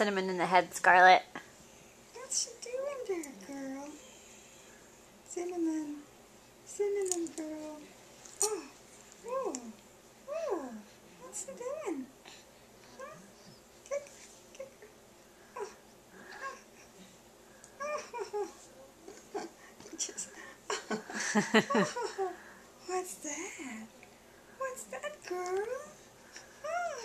Cinnamon in the head, Scarlet. What's she doing there, girl? Cinnamon. Cinnamon, girl. Oh, oh, oh. What's she doing? Huh? Kick, kick her. Oh, oh. Just, oh. What's that? What's that, girl? Oh.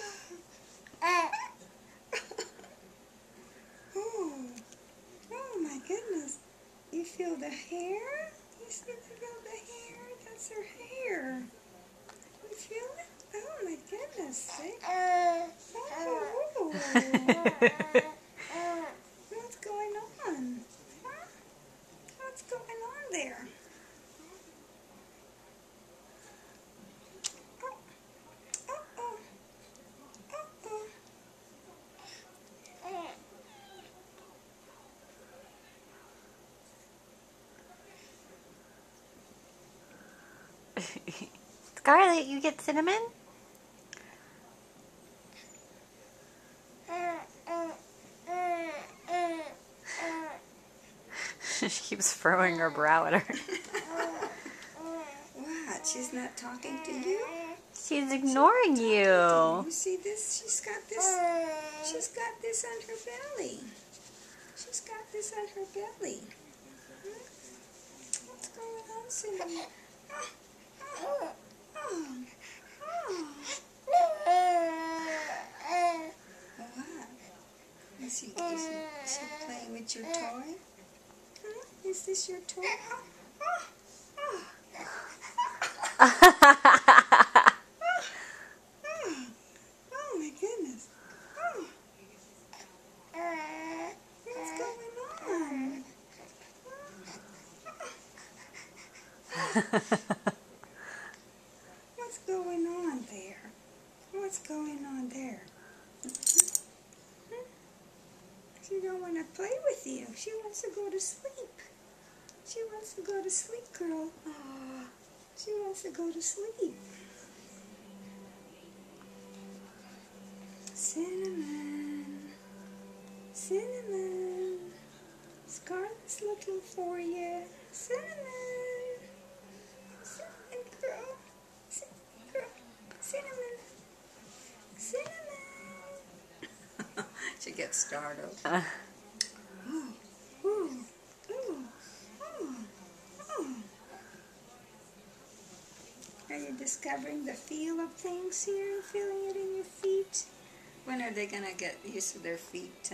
Oh my goodness. You feel the hair? You feel the hair? That's her hair. You feel it? Oh my goodness. See? Oh. What's going on? Huh? What's going on there? Scarlet, you get Cinnamon? She keeps furrowing her brow at her. What? She's not talking to you? She's ignoring you. You see this? She's got this. She's got this on her belly. She's got this on her belly. What's going on, Cinnamon? What? Is she playing with your toy? Huh? Is this your toy? Oh my goodness. What's going on? What's going on there? What's going on there? She don't want to play with you. She wants to go to sleep. She wants to go to sleep, girl. Oh, she wants to go to sleep. Cinnamon. Cinnamon. Scarlet's looking for you. Cinnamon. Cinnamon girl. Cinnamon girl. Cinnamon. Cinnamon. She gets startled. Oh, oh, oh, oh. Are you discovering the feel of things here? Feeling it in your feet? When are they going to get used to their feet?